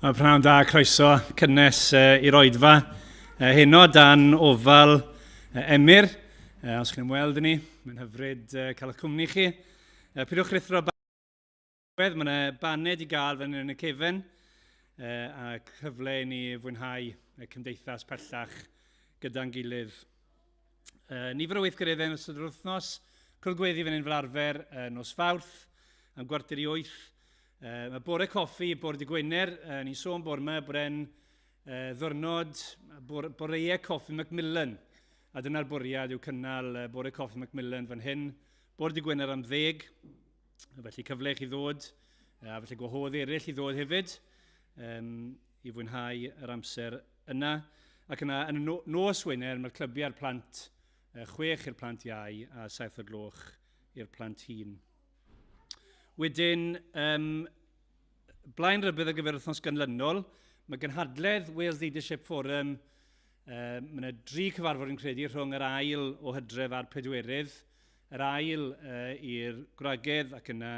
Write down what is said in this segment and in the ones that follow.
A pnawn da, croeso cynnes i'r oedfa. Heno dan ofal Emyr. Os chi'n ymweld â ni, mae'n hyfryd cael eich cwmni chi. Pidwch rithro bawedd, mae yna baned i gael fan yn y cefen a cyfle i ni fwynhau cymdeithas pellach gyda'n gilydd. Nifer o weithgareddau yn ystod yr wythnos, cwrdd-gweddi fan hyn fel arfer nos Fawrth am 7:45. Mae bore coffi, bore di Gwener, ni'n sôn bore yma bod e'n ddwrnod boreau coffi Macmillan. A dyna'r bwriad yw cynnal bore coffi Macmillan fan hyn. Bore di Gwener am 10, felly cyfle chi ddod, a felly gwahodd eraill i ddod hefyd i fwynhau yr amser yna. Ac yna, yn y nos Wener, mae'r clybiau'r plant 6 i'r plant iau a 7 o'r gloch i'r plant hŷn. Wedyn, blaen rybydd ar gyfer wythnos ganlynol, mae gynhadledd Wales Leadership Forum, mae yna 3 cyfarfod yn credu rhwng yr ail o Hydref a'r Pedwerydd, yr ail i'r Gwragedd ac yna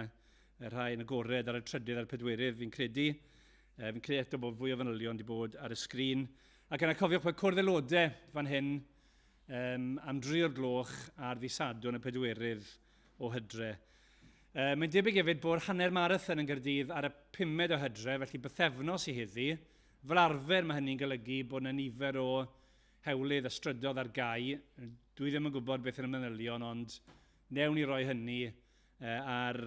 y rhai yn agored ar y trydydd a'r Pedwerydd fi'n credu. Fi'n credu eto bod fwy o fanylion wedi bod ar y sgrin. Ac yna cofiwch bod cwrdd aelodau fan hyn am 3 o'r gloch ar ddisadwn y Pedwerydd o Hydre. Mae'n debyg hefyd bod hanner marathon yn Caerdydd ar y 5 o Hydre, felly bythefnos i heddi. Fel arfer mae hynny'n golygu bod yna nifer o hewlydd a strydodd ar gau. Dwi ddim yn gwybod beth yn y manylion, ond newn ni roi hynny ar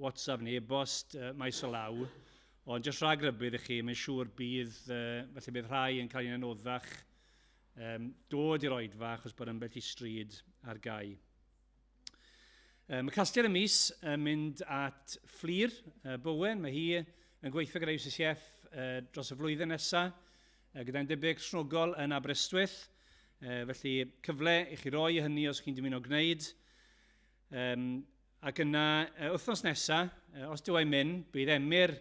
WhatsApp neu ebost maes o law. Ond jyst rhag rybydd i chi, mae'n siŵr bydd, felly bydd rhai yn cael ei anoddach dod i'r oedfa achos bod yn bell i stryd ar gau. Mae Castiad y Mis yn mynd at Fflir Bowen. Mae hi yn gweithio gyda UCCF dros y flwyddyn nesaf, gyda'n debyg snogol yn Aberystwyth. Felly cyfle i chi roi hynny os chi'n dymuno gwneud. Ac yna, wythnos nesaf, os dyw e'n mynd, bydd Emyr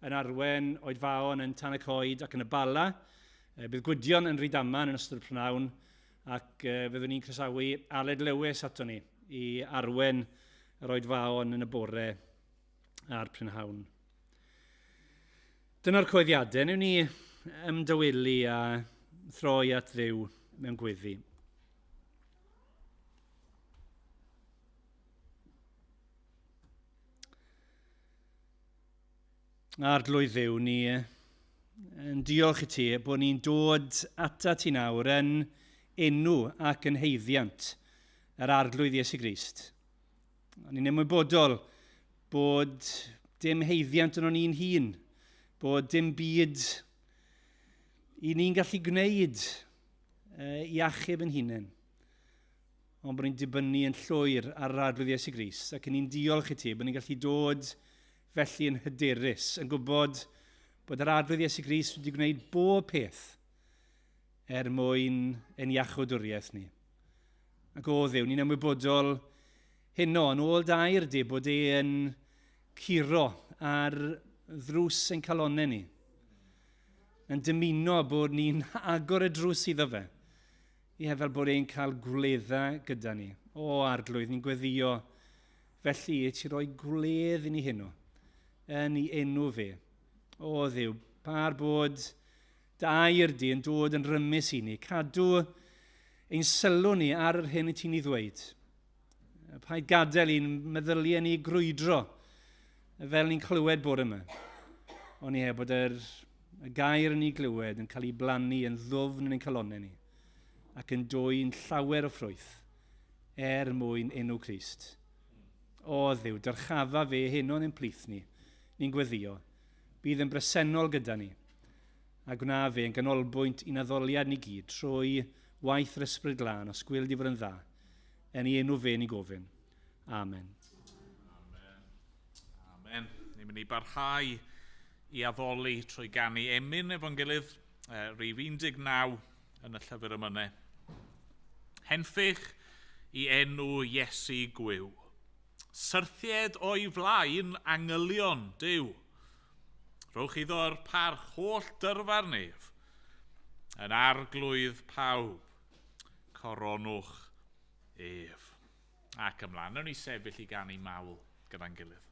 yn arwen oedfaon yn Tan y Coed ac yn y Bala. Bydd Gwydion yn Rhydaman yn ystod y prynawn, ac fyddwn ni'n croesawu Aled Lewis ato ni i arwen yr oedfaon yn y bore a'r prynhawn. Dyna'r coeddiadau. Newn ni ymdawelu a throi at Dduw mewn gweddi. Arglwydd Dduw, ni yn diolch i ti bod ni'n dod ata ti nawr yn enw ac yn heiddiant yr arglwydd Iesu Grist. Ni'n ymwybodol bod dim heiddiant yn o'n ni'n hun, bod dim byd i ni'n gallu gwneud i achub yn hunain, ond bod ni'n dibynnu yn llwyr ar yr arglwydd Iesu Grist, ac ni'n diolch i ti bod ni'n gallu dod felly yn hyderus, yn gwybod bod yr arglwydd Iesu Grist wedi gwneud bob peth mwyn ein iachawdwriaeth ni. Ac o Dduw, ni'n ymwybodol hynno yn ôl dair di bod e'n curo ar ddrws ein calonnau ni. Yn dymuno bod ni'n agor y drws iddo fe. I hefel bod e'n cael gwleddau gyda ni. O arglwydd, ni'n gweddio felly i ti roi gwledd i ni hynno yn ei enw fe. O Dduw, par bod dair di yn dod yn rymus i ni, cadw ein sylw ni ar yr hyn i ti'n ei ddweud. Paid gadael i'n meddyliau ni grwydro fel ni'n clywed bore yma. Ond ie, bod y gair yn ei glywed yn cael ei blannu yn ddwfn yn ein calonnau ni ac yn dwy'n llawer o ffrwyth mwyn enw Crist. O Dduw, dyrchafa fe heno yn ein plith ni, ni'n gweddio, bydd yn bresennol gyda ni a gwna fe yn ganolbwynt i'n addoliad ni gyd trwy waith yr Ysbryd Glân os gwyl di fod yn dda. Yn ei enw fe ni gofyn. Amen. Amen. Amen. Ni'n mynd i barhau i addoli trwy ganu emyn efo'n gilydd, rhif 19 yn y llyfr yma. Henffych i enw Iesu gwyw. Syrthied o'i flaen angylion Duw. Rhowch iddo'r parch holl dyrfa'r nef. Yn arglwydd pawb. Coronwch ef. Ac ymlaen, nawr ni sefyll i ganu mawl gyda'n gilydd.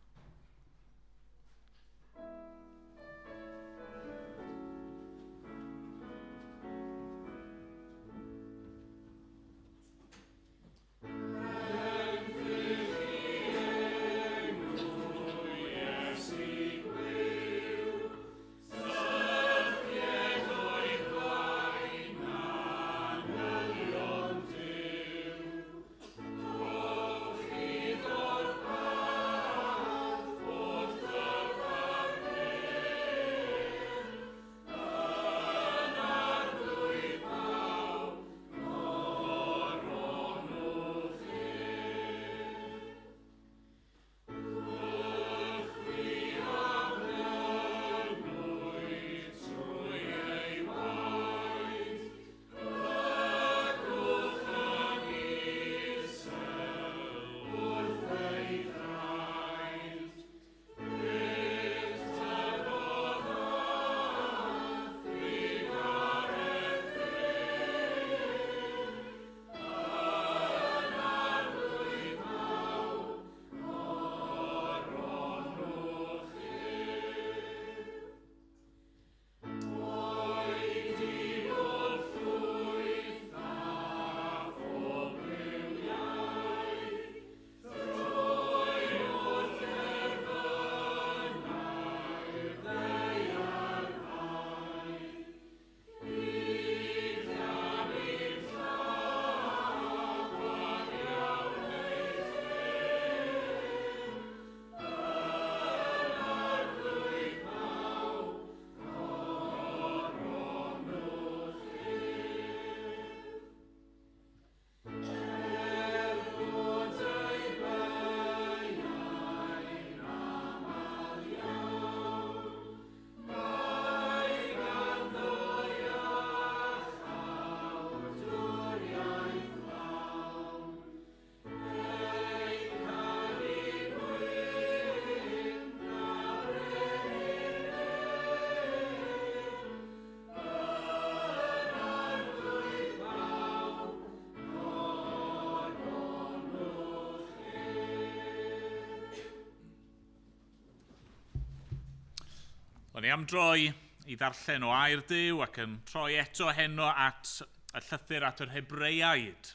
O'n i am droi i ddarllen o air Duw ac yn troi eto heno at y llythyr at yr Hebreaid.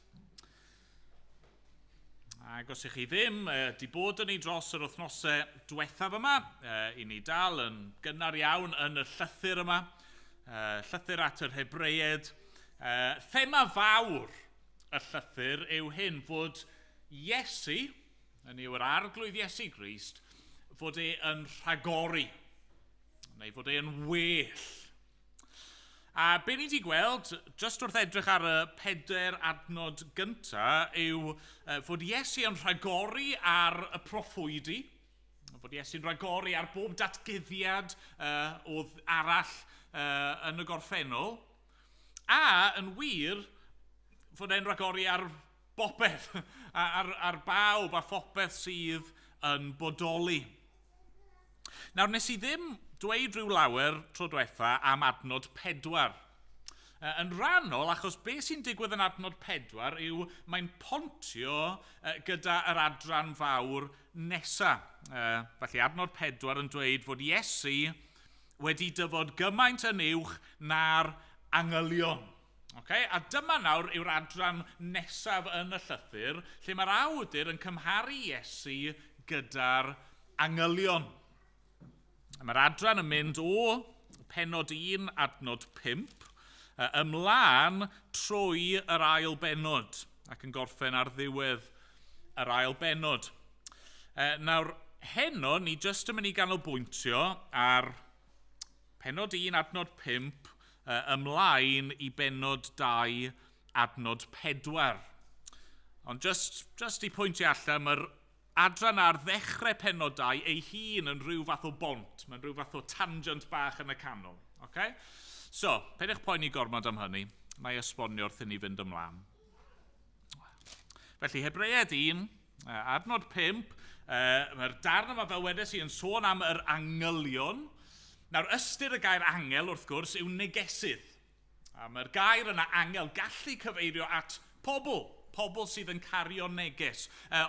Ac os ych chi ddim di bod yn ei dros yr wythnosau diwethaf yma, i ni dal yn gynnar iawn yn y llythyr yma, llythyr at yr Hebreaid. Thema fawr y llythyr yw hyn fod Iesu, hynny yw yr arglwydd Iesu Grist, fod e'n rhagori, neu fod e'n well. A be ni wedi gweld, just wrth edrych ar y 4 adnod gyntaf, yw fod Iesu yn rhagori ar y proffwydi, fod Iesu'n rhagori ar bob datgyddiad arall yn y gorffennol, a yn wir, fod e'n rhagori ar bopeth, ar bawb a phopeth sydd yn bodoli. Nawr, nes i ddim dweud rhyw lawer tro diwetha am adnod 4. Yn rhannol, achos beth sy'n digwydd yn adnod 4 yw mae'n pontio gyda yr adran fawr nesaf. Felly adnod 4 yn dweud fod Iesu wedi dyfod gymaint yn uwch na'r angylion. Okay? A dyma nawr yw'r adran nesaf yn y llythyr, lle mae'r awdur yn cymharu Iesu gyda'r angylion. Mae'r adran yn mynd o pennod 1 adnod 5 ymlaen trwy yr ail bennod ac yn gorffen ar ddiwedd yr ail bennod. Nawr, heno ni jyst yn mynd i ganolbwyntio ar pennod 1 adnod 5 ymlaen i bennod 2 adnod 4. Ond just i pwyntio allan, mae'r adran ar ddechrau pennod 2 ei hun yn rhyw fath o bont. Mae'n rhyw fath o tangent bach yn y canol. Okay? So, peidiwch poeni gormod am hynny. Mae esbonio wrth i ni fynd ymlaen. Felly, Hebreaid 1, adnod 5, mae'r darn yma fel wedes i yn sôn am yr angylion. Nawr, ystyr y gair angel, wrth gwrs, yw negesydd. Mae'r gair yna angel gallu cyfeirio at pobl sydd yn cario neges.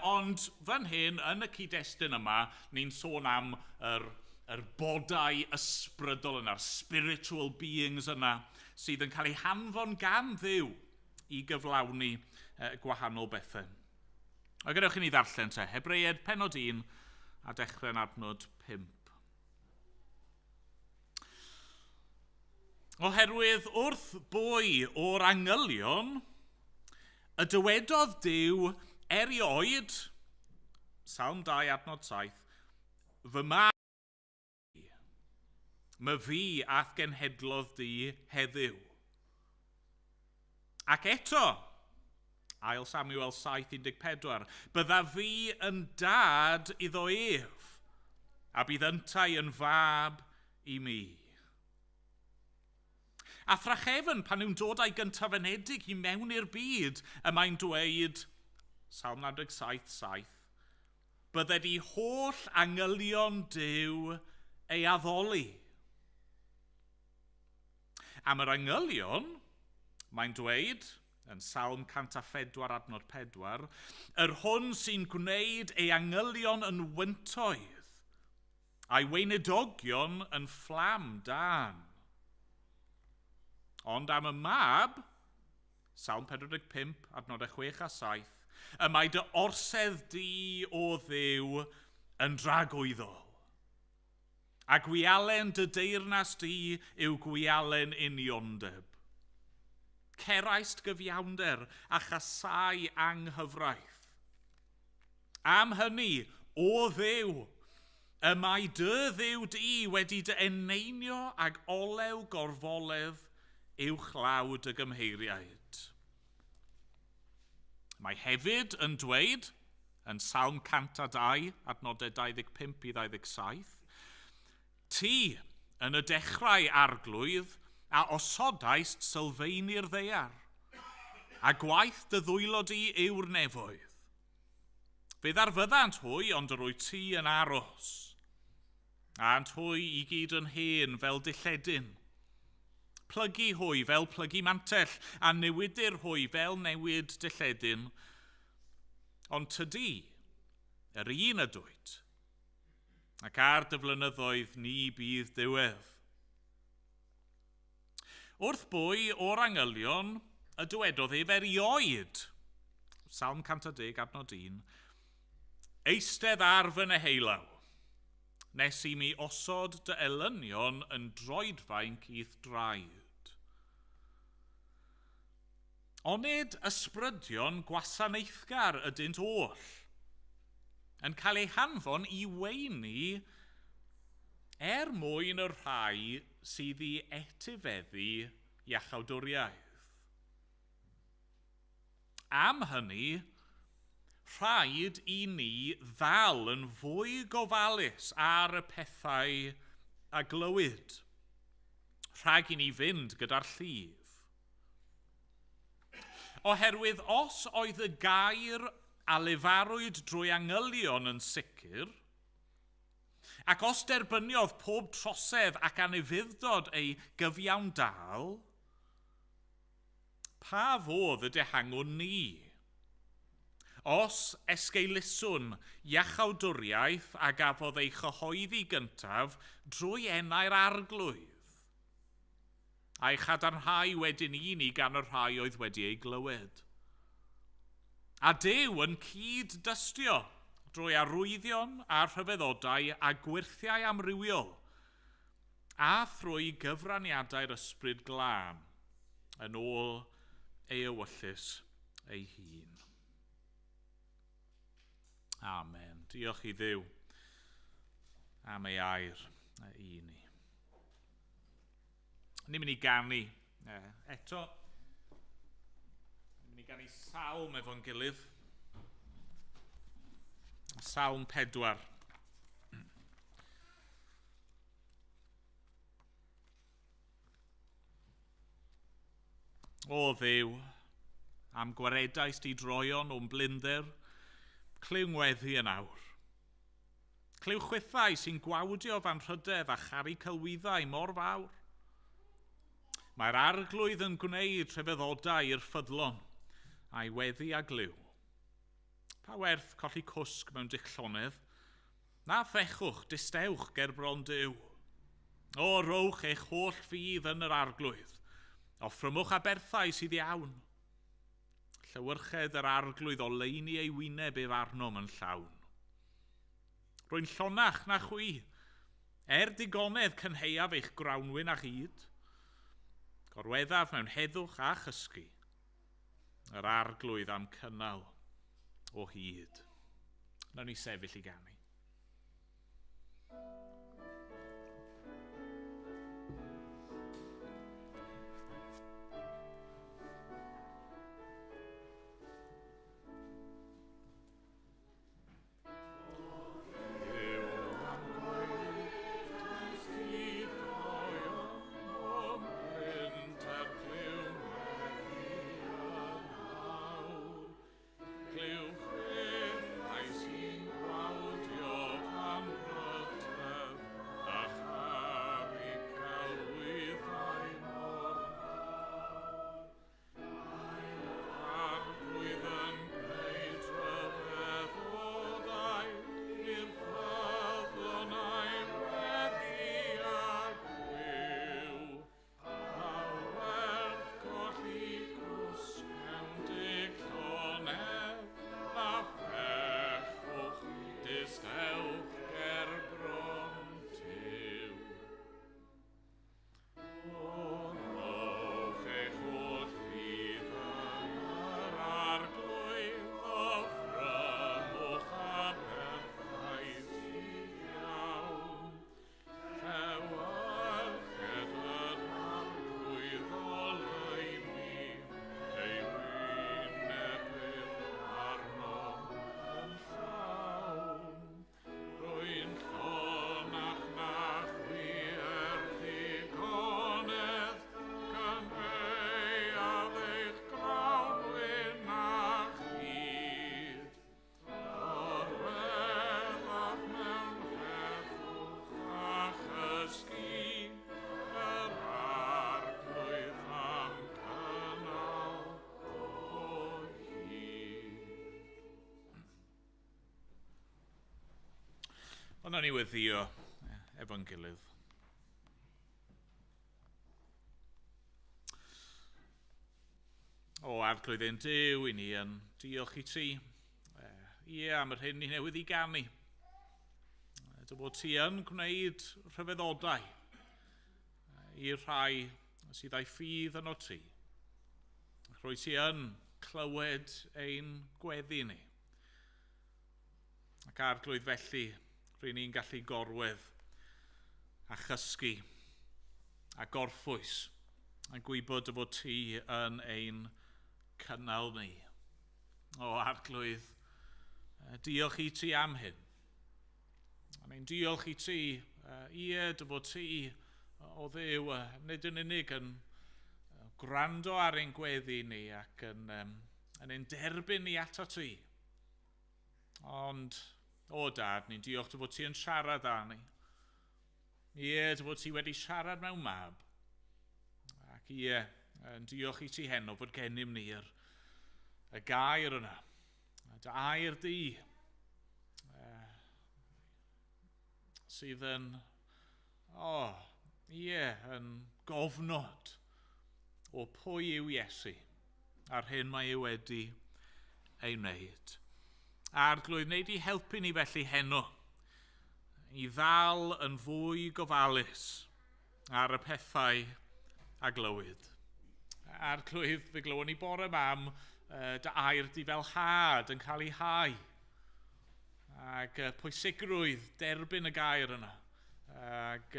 Ond fan hyn, yn y cyd-destun yma, ni'n sôn am yr bodau ysbrydol yna, spiritual beings yna, sydd yn cael eu hanfon gan Dduw i gyflawni gwahanol bethau. A gadewch i ni ddarllen te, Hebreaid pennod 1 a dechrau'n adnod 5. Oherwydd wrth boi o'r angylion, y dywedodd Duw erioed, Psalm 2 adnod 7, fy ma fi ath genhedlodd di heddiw. Ac eto, ail Samuel 7:14, bydda fi yn dad iddo ef, a bydd yntau yn fab i mi. A thrachefn, pan yw'n dod â'i gyntafenedig i mewn i'r byd, y mae'n dweud, Psalm 97:7, bydde di holl angylion Duw ei addoli. Am yr angylion, mae'n dweud, yn Psalm 104 adnod 4, yr hwn sy'n gwneud ei angylion yn wyntoedd, a'i weinidogion yn fflam dan. Ond am y mab, Psalm 45, adnod 6 a 7, y mae dy orsedd di o Dduw yn dragwyddol. A gwialen dy deyrnas di yw gwialen uniondeb. Ceraist gyfiawnder a chasau anghyfraith. Am hynny, o Dduw, y mae dy Dduw di wedi dy eneinio ag olew gorfoledd uwchlawd y gymheiriaid. Mae hefyd yn dweud, yn Psalm 102, adnodau 25 i 27, ti yn y dechrau arglwydd a osodaist sylfaenir ddeiar, a gwaith dy ddwylo di yw'r nefoedd. Fydd ar fyddant hwy, ond yr wyt ti yn aros, a'n hwy i gyd yn hen fel dilledyn. Plygu hwy fel plygu mantell, a newidur hwy fel newid dilledyn. Ond tydi, yr un ydwyd, ac ar dy flynyddoedd ni bydd diwedd. Wrth bwy o'r angylion y dywedodd ef erioed, Salm 110 adnod 1, eistedd ar fy neheilaw, nes i mi osod dy elynion yn droedfainc i'th draed. Onid ysbrydion gwasanaethgar ydynt oll, yn cael ei hanfon i weini mwyn y rhai sydd i etifeddu iachawdwriaeth. Am hynny, rhaid i ni ddal yn fwy gofalus ar y pethau a glywyd, rhag i ni fynd gyda'r llif. Oherwydd os oedd y gair a lefarwyd drwy angylion yn sicr, ac os derbyniodd pob trosedd ac anufuddod ei gyfiawndal, pa fodd y dehangwn ni? Os esgeiluswn iachawdwriaeth a gafodd ei chyhoeddi gyntaf drwy enau'r arglwydd, a'i chadarnhau wedyn i ni gan y rhai oedd wedi ei glywed. A Duw yn cyd-dystio drwy arwyddion a rhyfeddodau a gwirthiau amrywiol, a thrwy gyfraniadau'r ysbryd glân yn ôl ei ewyllys ei hun. Amen. Diolch i Dduw am ei air i ni. Ni'n mynd i ganu eto. Ni'n mynd i ganu salm efo'n gilydd. Salm 4. O Dduw, am gwaredaeth di droion o'n blinder, clyw ngweddi yn awr. Clyw chwythau sy'n gwawdio fan rhydedd a chari cylwyddau mor fawr. Mae'r arglwydd yn gwneud rhyfeddodau i'r ffyddlon, a'i weddi a glyw. Pa werth colli cwsg mewn dillonedd, na fechwch distewch ger bron Duw. O rowch eich holl ffydd yn yr arglwydd, offrymwch aberthau sydd iawn. Llywyrched yr arglwydd o leini ei wyneb ef arnom yn llawn. Rwy'n llonach na chwi, digonedd cynheuaf eich grawnwyn a hyd, gorweddaf mewn heddwch a chysgu, yr arglwydd am cynnal o hyd. Nawn ni sefyll i ganu. Ond o'n i weddio efo'n gilydd. O arglwydd ein Duw, i ni yn diolch i ti. Am yr hyn ni newydd i ganu. Dy bod ti yn gwneud rhyfeddodau i'r rhai sydd â'i ffydd yn o ti. Rwy ti yn clywed ein gweddi ni. Ac arglwydd felly, rydyn ni'n gallu gorwedd a chysgu a gorffwys a gwybod dy fod ti yn ein cynnal ni. O arglwydd, diolch i ti am hyn. A ni'n diolch i ti, dy fod ti o Dduw, nid yn unig yn gwrando ar ein gweddi ni ac yn ein derbyn ni ato ti. Ond, o Dad, ni'n diolch dy fod ti yn siarad â ni. Dy fod ti wedi siarad mewn mab. Ac yn diolch i ti heno fod gennym ni'r y gair yna. Dy air di sydd yn yn gofnod o pwy yw Iesu a'r hyn mae ei wedi ei wneud. Arglwydd, wneud i helpu ni felly heno i ddal yn fwy gofalus ar y pethau a glywyd. Arglwydd, fe glywon ni bore mam dy air di fel had yn cael ei hau. Ac pwysigrwydd derbyn y gair yna. Ac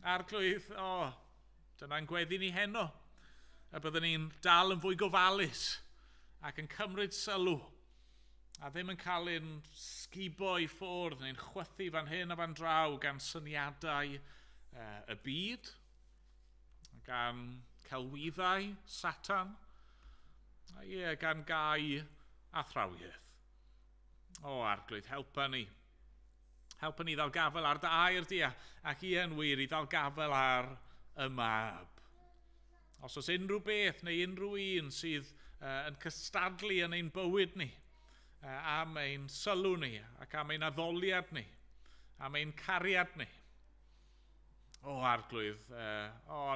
arglwydd, dyna'n gweddi ni heno. A byddwn ni'n dal yn fwy gofalus ac yn cymryd sylw. A ddim yn cael ein sgubo i ffwrdd neu'n chwythu fan hyn a fan draw gan syniadau y byd. Gan celwyddau Satan. A gan gau a thrawiaeth. O arglwydd, helpa ni. Helpa ni ddal gafel ar dy air di ac yn wir i ddal gafel ar y mab. Os oes unrhyw beth neu unrhyw un sydd yn cystadlu yn ein bywyd ni, am ein sylw ni ac am ein addoliad ni, am ein cariad ni. O arglwydd,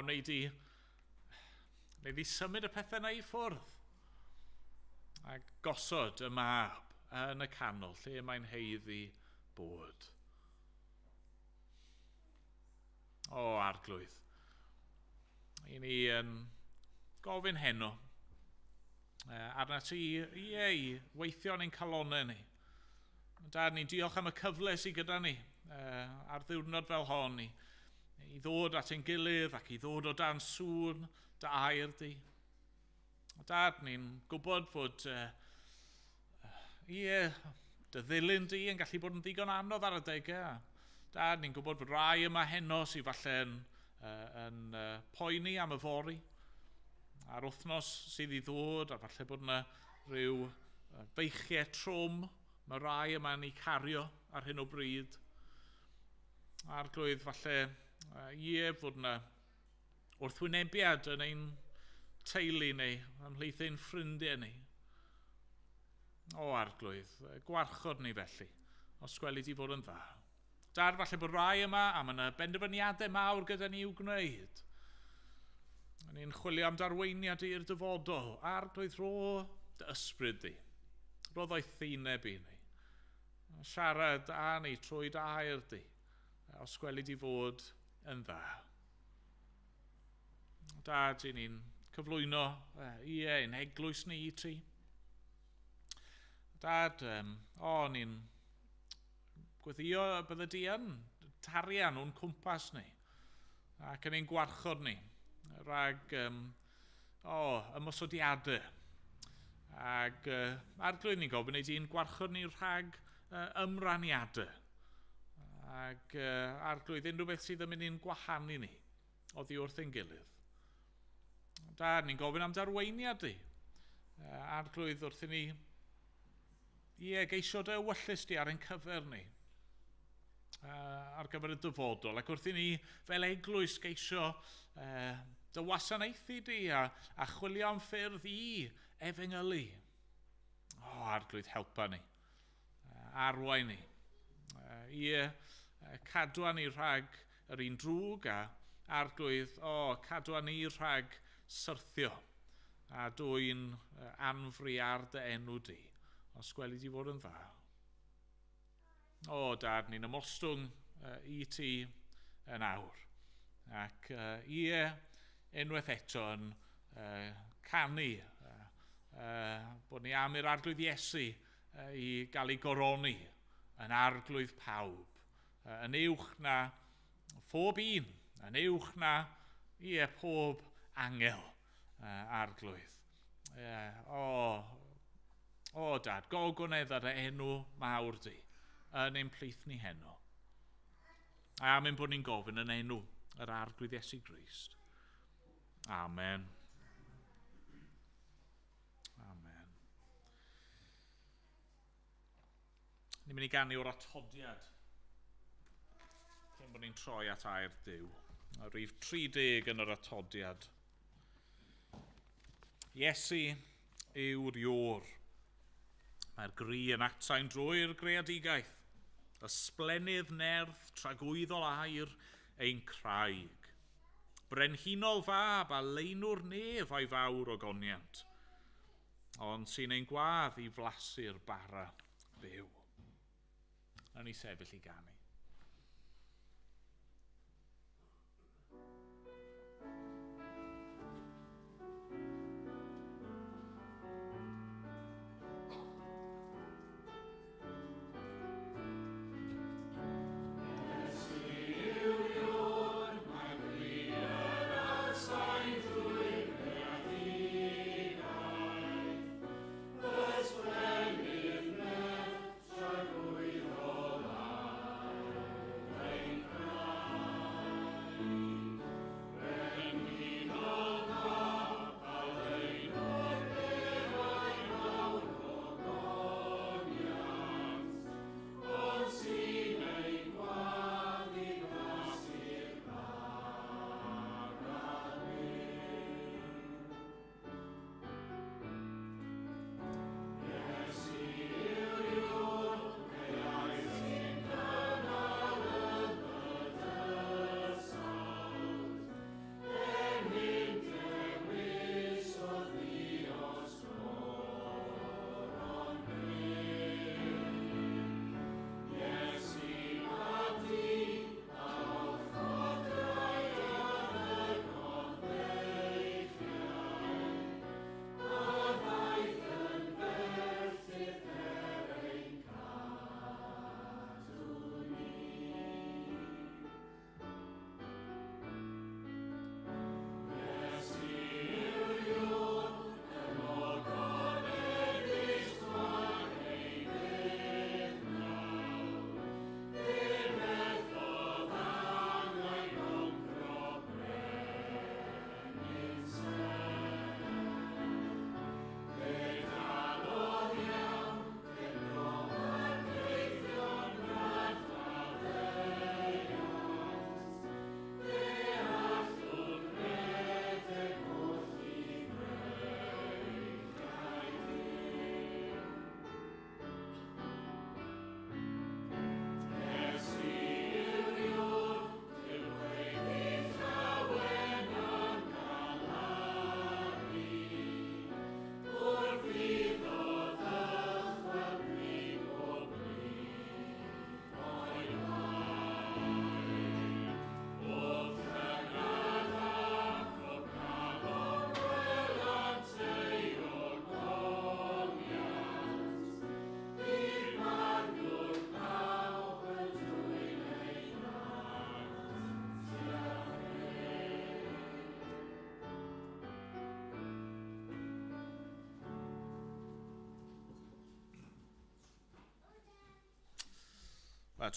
wneud i symud y pethau yna i ffwrdd a gosod y mab yn y canol lle mae'n heiddi bod. O arglwydd, i ni yn gofyn heno arna ti weithio yn ein calonau ni. Dad, ni'n diolch am y cyfle sydd gyda ni ar ddiwrnod fel hon i ddod at ein gilydd ac i ddod o dan sŵn dy air di. Dad, ni'n gwybod fod dy ddilyn di yn gallu bod yn ddigon anodd ar y degau. Dad, ni'n gwybod fod rai yma heno sydd falle yn poeni am y fori. A'r wythnos sydd i ddod, a falle bod yna rhyw feichiau trwm mae rai yma ni cario ar hyn o bryd. Arglwydd falle fod yna wrthwynebiad yn ein teulu ni, ymhlith ein ffrindiau ni. O arglwydd, gwarchod ni felly, os gweli di fod yn dda. Dad, falle bod rai yma am yna benderfyniadau mawr gyda ni i'w gwneud. Ni'n chwilio am darweiniad i'r dyfodol, arglwydd ro dy ysbryd di, ro ddoi thineb i ni. Siarad â ni trwy dy air di, os gweli di fod yn dda. Dad, ni'n cyflwyno ein eglwys ni i ti. Dad, ni'n gweddio bydde di yn tarian o'n cwmpas ni ac yn ein gwarchod ni rhag ymosodiadau. Ac arglwydd ni'n gofyn i di'n gwarchod ni rhag ymraniadau. Ac arglwydd unrhyw beth sydd yn mynd i'n gwahanu ni oddi wrth ein gilydd. Dad, ni'n gofyn am darweiniad di. Arglwydd wrth i ni geisio dy ewyllus di ar ein cyfer ni ar gyfer y dyfodol ac wrth i ni fel eglwys geisio dy wasanaethu di a chwilio am ffyrdd i efengylu. Arglwydd helpa ni, arwain ni, cadwa ni rhag yr un drwg a arglwydd, cadwa ni rhag syrthio a dwi'n anfri ar dy enw di, os gweli di fod yn dda. Dad, ni'n ymostwng i ti yn awr. Ac unwaith eto yn canu bod ni am i'r arglwydd Iesu i gael ei goroni yn arglwydd pawb, yn uwch na phob un, yn uwch na pob angel arglwydd. Dad, gogonedd ar y enw mawr di yn ein plith ni heno. A mynd bod ni'n gofyn yn enw yr arglwydd Iesu Grist. Amen. Amen. Ni'n mynd i ganu o'r atodiad cyn bod ni'n troi at air Duw. A rhif 30 yn yr atodiad. Iesu yw'r iôr. Mae'r gri yn atau'n drwy'r greadigaeth. Ysblenydd nerth tragwyddol air ein craig. Brenhinol fab a leinwr nef a'i fawr o goniant. Ond sy'n ein gwadd i flasu'r bara byw. Nawn ni sefyll i ganu.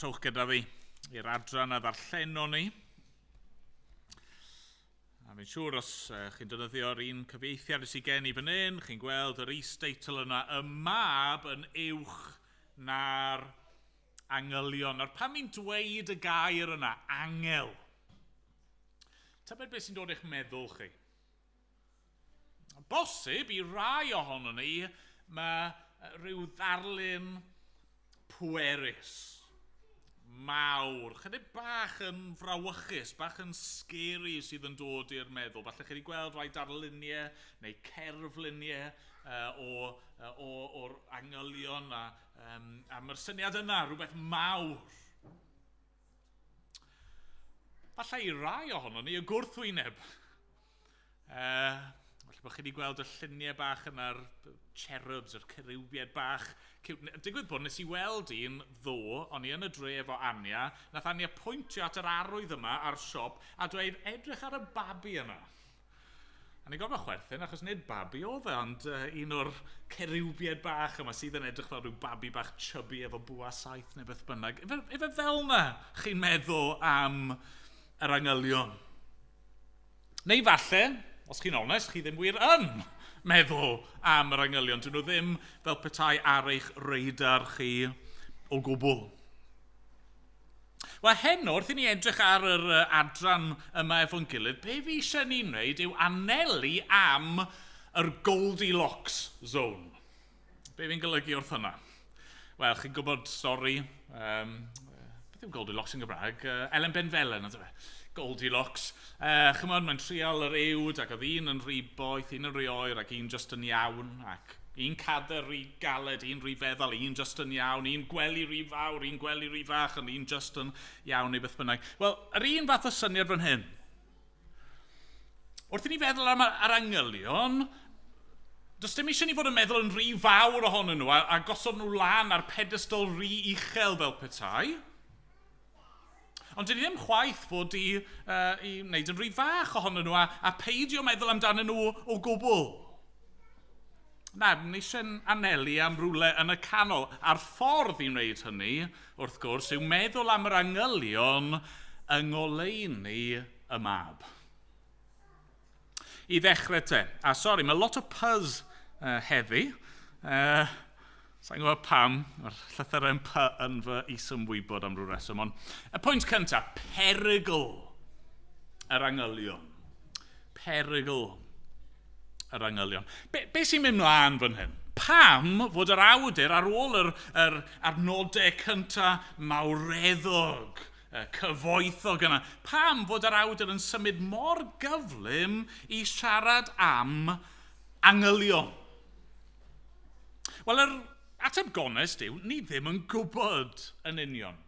Trowch gyda fi i'r adran a ddarllenon ni. A fi'n siŵr os chi'n defnyddio'r un cyfieithiad sy'n gen i fan hyn, chi'n gweld yr is-deitl yna, y mab yn uwch na'r angylion. Ar pam i'n dweud y gair yna, angel? Tybed beth sy'n dod i'ch meddwl chi? Bosib i rai ohono ni, mae rhyw ddarlun pwerus. mawr, chydig bach yn frawychus, bach yn scary sydd yn dod i'r meddwl. Falle chi wedi gweld rhai darluniau neu cerfluniau o'r angylion a mae'r syniad yna, rhywbeth mawr. Falle i rai ohono ni y gwrthwyneb. Falle bod chi wedi gweld y lluniau bach yna'r cherubs, yr cerywiad bach. Digwydd bod nes i weld un ddo, o'n i yn y dre efo Anya, nath Anya pwyntio at yr arwydd yma ar siop a dweud, edrych ar y babi yna. A ni'n gofio chwerthin, achos nid babi oedd e, ond un o'r cerywiad bach yma sydd yn edrych fel rhyw babi bach chubby efo bwa saith neu beth bynnag. Efe fel yna chi'n meddwl am yr angylion? Neu falle, os chi'n onest, chi ddim wir yn meddwl am yr angylion. Dyn nhw ddim fel petai ar eich radar chi o gwbl. Wel, heno, wrth i ni edrych ar yr adran yma efo'n gilydd, be fi eisiau ni'n wneud yw anelu am yr Goldilocks zone. Be fi'n golygu wrth hynna? Wel, chi'n gwybod stori, beth yw Goldilocks yn Gymraeg? Elen Benfelen, ydw e? Goldilocks. Chymod, mae'n trial yr uwd, ac oedd un yn rhy boeth, un yn rhy oer, ac un just yn iawn, ac un cader rhy galed, un rhy feddal, un just yn iawn, un gwely rhy fawr, un gwely rhy fach, ond un just yn iawn neu beth bynnag. Wel, yr un fath o syniad fan hyn. Wrth i ni feddwl am yr angylion, does dim eisiau ni fod yn meddwl yn rhy fawr ohonyn nhw, a gosod nhw lan ar pedestal rhy uchel fel petai. Ond dyn ni ddim chwaith fod i wneud yn rhy fach ohonyn nhw a peidio meddwl amdanyn nhw o gwbl. Na, ni eisiau'n anelu am rwle yn y canol. A'r ffordd i wneud hynny, wrth gwrs, yw meddwl am yr angylion yng ngoleuni y mab. I ddechrau te. A sori, mae lot o puzz heddi. Sa'n gwybod pam, mae'r llythyrau yn fy is-ymwybod am ryw reswm, ond y pwynt cyntaf, perygl yr angylion. Perygl yr angylion. Be sy'n mynd mlaen fan hyn? Pam fod yr awdur ar ôl yr adnodau cyntaf mawreddog, cyfoethog yna, pam fod yr awdur yn symud mor gyflym i siarad am angylion? Wel, yr ateb gonest yw, ni ddim yn gwybod yn union.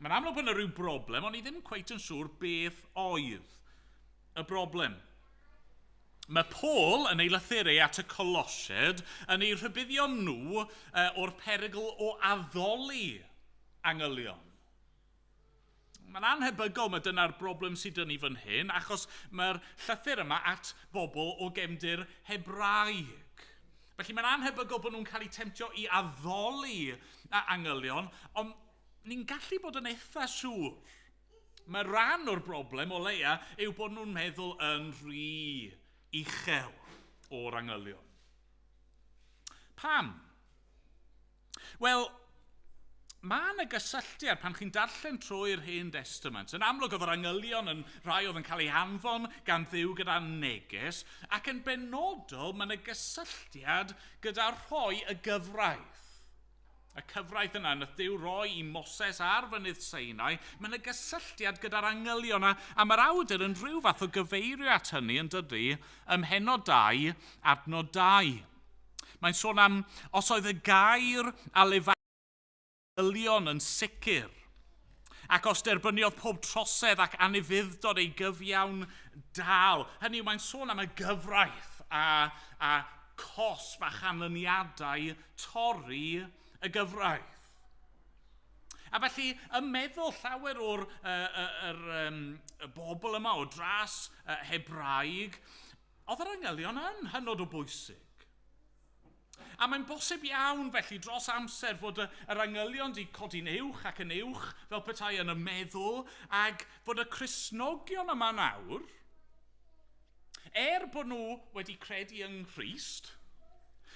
Mae'n amlwg bod yna rhyw broblem, ond ni ddim cweit yn siŵr beth oedd y broblem. Mae Paul yn ei lythurau at y Colosied yn ei rhybuddio nhw o'r perygl o addoli angylion. Mae'n anhebygol mae dyna'r broblem sydd dyn ni fan hyn, achos mae'r llythyr yma at bobl o gefndir Hebraeg. Felly mae'n anhebygol bod nhw'n cael eu temtio i addoli angylion, ond ni'n gallu bod yn eitha siŵr. Mae rhan o'r broblem o leia yw bod nhw'n meddwl yn rhy uchel o'r angylion. Pam? Wel, mae yna gysylltiad pan chi'n darllen trwy'r Hen Testament. Yn amlwg oedd yr angylion yn rhai oedd yn cael eu hanfon gan Dduw gyda neges, ac yn benodol mae yna gysylltiad gyda rhoi y gyfraith. Y cyfraith yna nath Dduw roi i Moses ar fynydd Sinai, mae yna gysylltiad gyda'r angylion a mae'r awdur yn rhyw fath o gyfeirio at hynny yn dydy ym Mhennod 2, adnod 2. Mae'n sôn am os oedd y gair a lefa angylion yn sicr, ac os derbyniodd pob trosedd ac anifyddod ei gyfiawn dal. Hynny yw, mae'n sôn am y gyfraith a cosb a chanlyniadau torri y gyfraith. A felly, y meddwl llawer o'r bobl yma o dras Hebraeg, oedd yr angylion yn hynod o bwysig. A mae'n bosib iawn felly dros amser fod yr angylion wedi codi'n uwch ac yn uwch fel petai yn y meddwl, ac fod y Cristnogion yma nawr, bod nhw wedi credu yn Christ,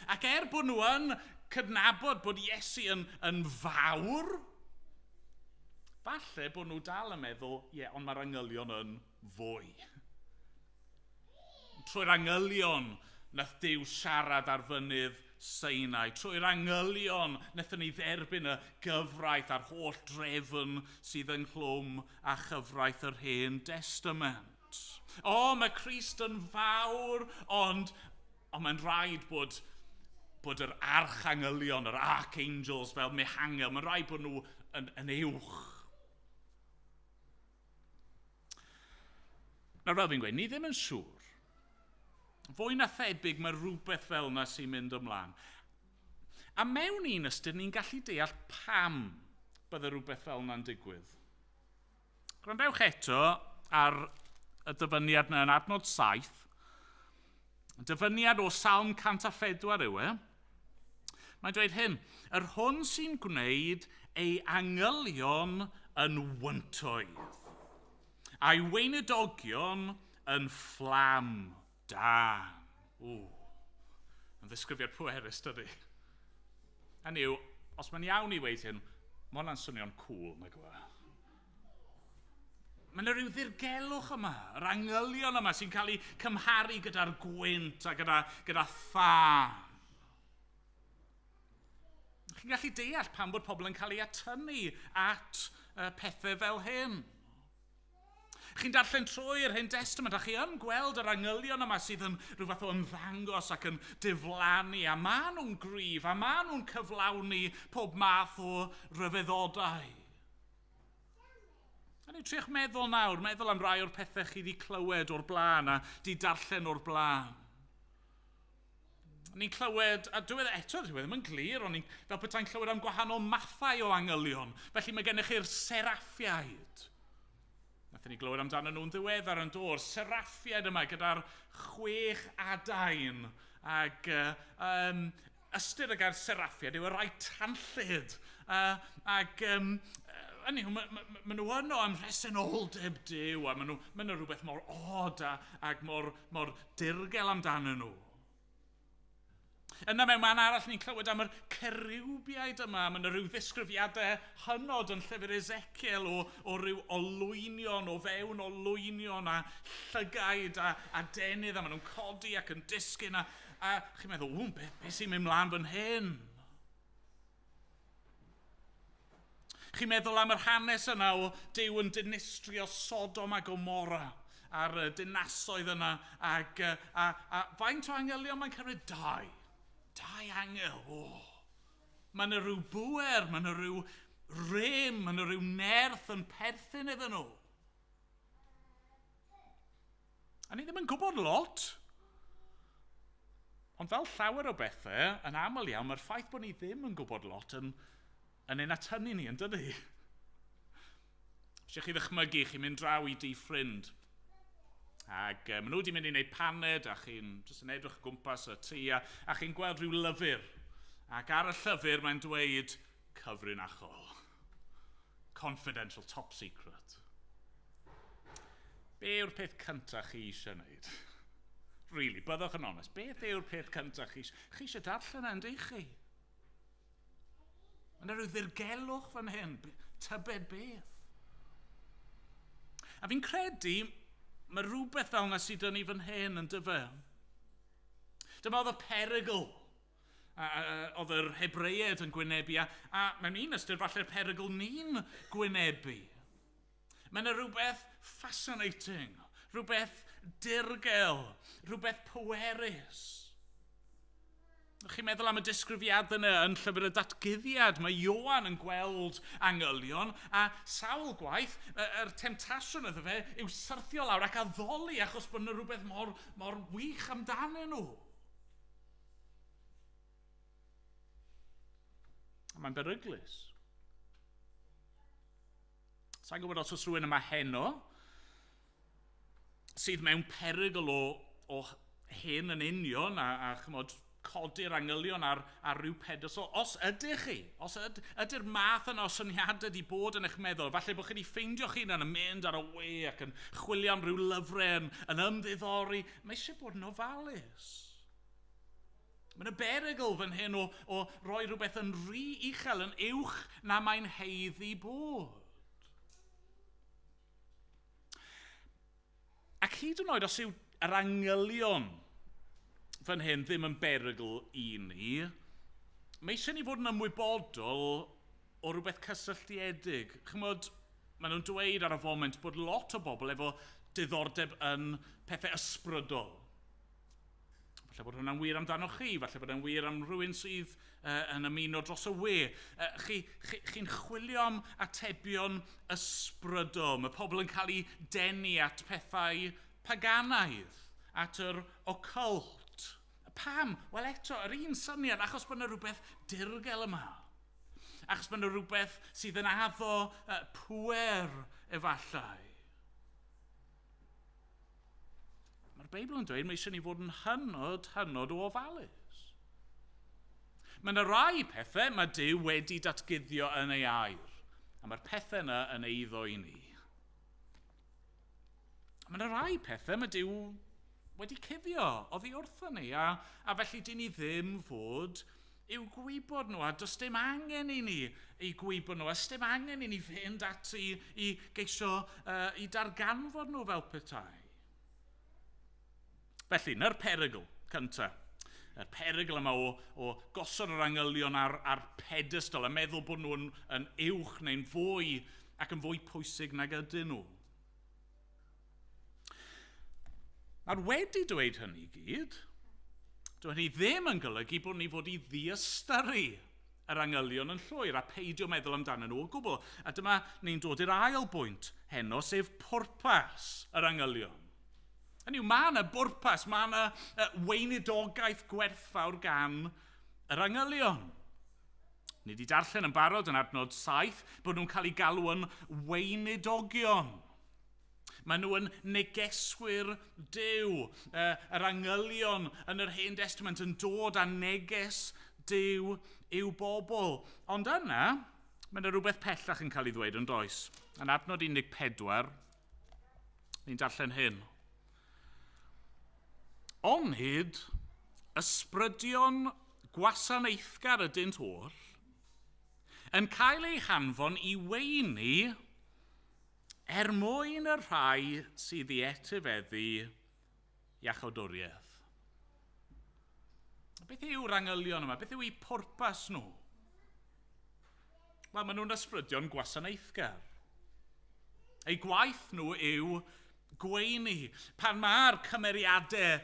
ac bod nhw yn cydnabod bod Iesu yn fawr, falle bod nhw dal yn meddwl, ond mae'r angylion yn fwy. Trwy'r angylion nath Duw siarad ar fynydd Sinai, trwy'r angylion, wnaethon ni dderbyn y gyfraith a'r holl drefn sydd ynghlwm a chyfraith yr Hen Testament. Mae Crist yn fawr, ond mae'n rhaid bod yr archangylion, yr archangels fel Mihangel, mae'n rhaid bod nhw yn uwch. Nawr fel fi'n gweud, ni ddim yn siŵr. Fwy na thebyg mae rhywbeth fel yna sy'n mynd ymlaen. A mewn un ystyr ni'n gallu deall pam bydde rhywbeth fel yna'n digwydd. Gwrandewch eto ar y dyfyniad yna yn adnod 7. Dyfyniad o Salm 104 yw e. Mae'n dweud hyn, yr hwn sy'n gwneud ei angylion yn wyntoedd, a'i weinidogion yn fflam dan. Yn ddisgrifiad pwerus, dydy. Hynny yw, os mae'n iawn i weid hyn, mae hwnna'n swnio'n cool, nag yw e. Mae yna rhyw ddirgelwch yma, yr angylion yma sy'n cael ei cymharu gyda'r gwynt a gyda ffan. Chi'n gallu deall pan bod pobl yn cael ei atynnu at pethau fel hyn. Chi'n darllen trwy'r Hen Testament a chi yn gweld yr angylion yma sydd yn rhyw fath o ymddangos ac yn diflannu, a maen nhw'n gryf, a maen nhw'n cyflawni pob math o ryfeddodau. A ni'n triach meddwl am rai o'r pethau chi wedi clywed o'r blaen a wedi darllen o'r blaen. Ni'n clywed, a dwi ddim yn glir, ond fel petai'n clywed am gwahanol mathau o angylion. Felly mae gennych chi'r seraffiaid. Nathon ni glywed amdano nhw'n ddiweddar yn dod, seraffiaid yma gyda'r 6 adain. Ac ystyr y gair seraffiaid yw y rai tanllyd. Maen nhw yno am resenoldeb Duw, a maen nhw rhywbeth mor od ac mor dirgel amdano nhw. Yna mewn man arall ni'n clywed am yr Cerywbiaid yma. Mae yna rhyw ddisgrifiadau hynod yn llyfr Ezekiel o ryw olwynion, o fewn olwynion a llygaid a denydd, a maen nhw'n codi ac yn disgyn, a chi'n meddwl, beth sy'n mynd mlaen fan hyn? Chi'n meddwl am yr hanes yna o Duw yn dinistrio Sodom a Gomorra a'r dinasoedd yna, a faint o angylion mae'n cymryd? 2 angel. Mae yna rhyw bwer, mae yna rhyw rym, mae yna rhyw nerth yn perthyn iddyn nhw. A ni ddim yn gwybod lot. Ond fel llawer o bethau, yn aml iawn, mae'r ffaith bod ni ddim yn gwybod lot yn ein atynnu ni, yn dydy? Eisiau chi ddychmygu, chi'n mynd draw i di ffrind. Ac maen nhw wedi mynd i wneud paned, a chi'n jyst yn edrych o gwmpas y tŷ, a chi'n gweld rhyw lyfr. Ac ar y llyfr mae'n dweud cyfrinachol. Confidential, top secret. Be yw'r peth cyntaf chi eisiau wneud? Really, byddwch yn onest, beth yw'r peth cyntaf chi eisiau darllen ynddi chi? Yna rhyw ddirgelwch fan hyn, tybed beth. A fi'n credu mae rhywbeth fel yna sydd yn ei fan hyn yn dyfa. Dyma oedd y perygl. Oedd yr Hebreaid yn gwynebu, a mewn un ystyr falle'r perygl ni'n gwynebu. Mae yna rhywbeth fascinating, rhywbeth dirgel, rhywbeth pwerus. Chi'n meddwl am y disgrifiad yna yn llyfr y datguddiad. Mae Ioan yn gweld angylion, a sawl gwaith, yr temtasiwn iddo fe yw syrthio lawr ac addoli achos bod yna rhywbeth mor wych amdanyn nhw. A mae'n beryglus. Sa'n gwybod os oes rhywun yma heno sydd mewn perygl o hyn yn union a chymod, codi'r angylion ar ryw pedesol. Os ydych chi, os ydy'r math yna o syniadau wedi bod yn eich meddwl, falle bod chi wedi ffeindio chi yn mynd ar y we ac yn chwilio am ryw lyfrau yn ymddiddori, mae eisiau bod yn ofalus. Mae'n y berygl fan hyn o roi rhywbeth yn rhy uchel, yn uwch na mae'n heiddi bod. Ac hyd yn oed os yw yr angylion fan hyn ddim yn berygl i ni. Mae eisiau ni fod yn ymwybodol o rhywbeth cysylltiedig. Chymod, maen nhw'n dweud ar y foment bod lot o bobl efo diddordeb yn pethau ysbrydol. Falle bod hwnna'n wir amdano chi, falle bod hwnna'n wir am rhywun sydd yn ymuno dros y we. Chi'n chwilio am atebion ysbrydol. Mae pobl yn cael ei denu at pethau paganaidd, at yr occult. Pam? Wel eto, yr un syniad, achos bod yna rhywbeth dirgel yma. Achos bod yna rhywbeth sydd yn addo pwer efallai. Mae'r Beibl yn dweud mae eisiau ni fod yn hynod o ofalus. Mae yna rai pethau mae Duw wedi datguddio yn ei air, a mae'r pethau yna yn eiddo i ni. Mae yna rai pethau mae Duw wedi cuddio oddi wrthon ni, a felly dyn ni ddim fod i'w gwybod nhw, a does dim angen i ni i gwybod nhw, a does dim angen i ni fynd ati i geisio i darganfod nhw fel petai. Felly, na'r perygl cyntaf. Yr perygl yma o gosod yr angylion ar pedestol, a meddwl bod nhw'n uwch neu'n fwy ac yn fwy pwysig nag ydyn nhw. Nawr wedi dweud hynny gyd, dyw hynny ddim yn golygu bod ni fod i ddiystyru yr angylion yn llwyr a peidio meddwl amdano nhw o gwbl. A dyma ni'n dod i'r ail bwynt heno, sef pwrpas yr angylion. Hynny yw, mae yna bwrpas, mae yna weinidogaeth gwerthfawr gan yr angylion. Ni wedi darllen yn barod yn adnod 7 bod nhw'n cael eu galw yn weinidogion. Maen nhw yn negeswyr Duw. Yr angylion yn yr Hen Testament yn dod â neges Duw i'w bobl. Ond yna, mae yna rhywbeth pellach yn cael ei ddweud yn does. Yn adnod 14, ni'n darllen hyn. Onhyd, ysbrydion gwasanaethgar ydynt oll, yn cael ei hanfon i weini mwyn y rhai sydd i etifeddu iachawdwriaeth. Beth yw'r angylion yma? Beth yw eu pwrpas nhw? Wel, maen nhw'n ysbrydion gwasanaethgar. Eu gwaith nhw yw gweini. Pan mae'r cymeriadau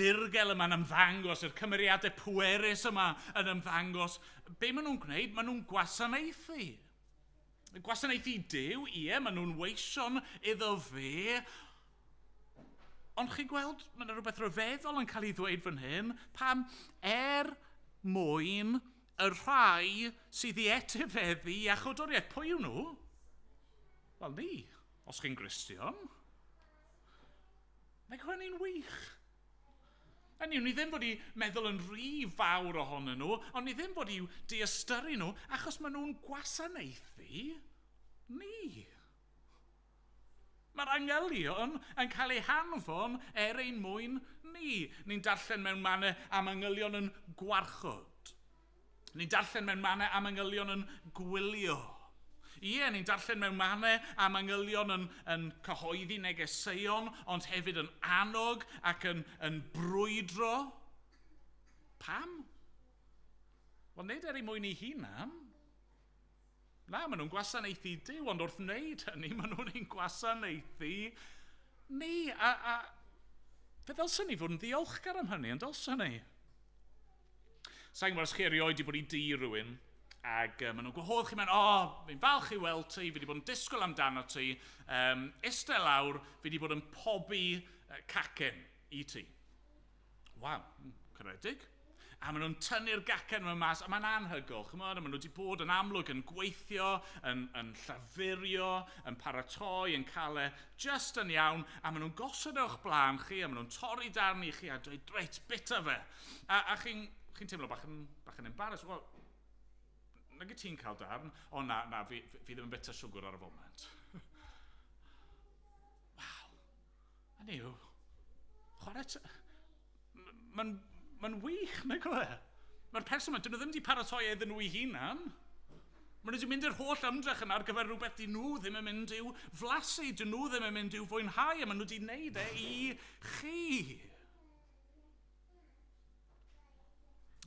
dirgel yma'n ymddangos, yr cymeriadau pwerus yma yn ymddangos, be maen nhw'n gwneud? Maen nhw'n gwasanaethu. Gwasanaethu Duw, maen nhw'n weision iddo fe. Ond chi'n gweld, mae yna rhywbeth rhyfeddol yn cael ei ddweud fan hyn, pam mwyn y rhai sydd i etifeddu iachawdwriaeth. Pwy yw nhw? Wel, ni, os chi'n Gristion. Mae hynny'n wych. Hynny yw, ni ddim bod i meddwl yn rhy fawr ohonyn nhw, ond ni ddim bod i diystyru nhw, achos maen nhw'n gwasanaethu ni. Mae'r angylion yn cael eu hanfon ein mwyn ni. Ni'n darllen mewn mannau am angylion yn gwarchod. Ni'n darllen mewn mannau am angylion yn gwylio. Ni'n darllen mewn mannau am angylion yn cyhoeddi negeseuon, ond hefyd yn annog ac yn brwydro. Pam? Wel, nid mwyn ei hunan. Na, maen nhw'n gwasanaethu Duw, ond wrth wneud hynny, maen nhw'n gwasanaethu ni. A fe ddylsyn ni fod yn ddiolchgar am hynny, ond dylsyn ni. Sa'n gwybod os chi erioed wedi bod i di rhywun, ac maen nhw'n gwahodd chi mewn, fi'n falch i weld ti, fi wedi bod yn disgwyl amdano ti, iste lawr, fi wedi bod yn pobi cacen i ti. Waw, caredig. A maen nhw'n tynnu'r gacen yma mas, a mae'n anhygol. Maen nhw wedi bod yn amlwg yn gweithio, yn llafurio, yn paratoi, yn cael just yn iawn, a maen nhw'n gosod o'ch blaen chi, a maen nhw'n torri darn i chi, a dweud, reit, bita fe. A chi'n teimlo bach yn embarrass. Wel, nag i ti'n cael darn, o na, fi ddim yn bita siwgr ar y foment. Waw, hynny yw, Mae'n wych, nag o e? Mae'r person yma, dyn nhw ddim wedi paratoi iddyn nhw ei hunan. Maen nhw wedi mynd i'r holl ymdrech yna ar gyfer rhywbeth dyn nhw ddim yn mynd i'w flasu, dyn nhw ddim yn mynd i'w fwynhau, a maen nhw wedi gwneud i chi.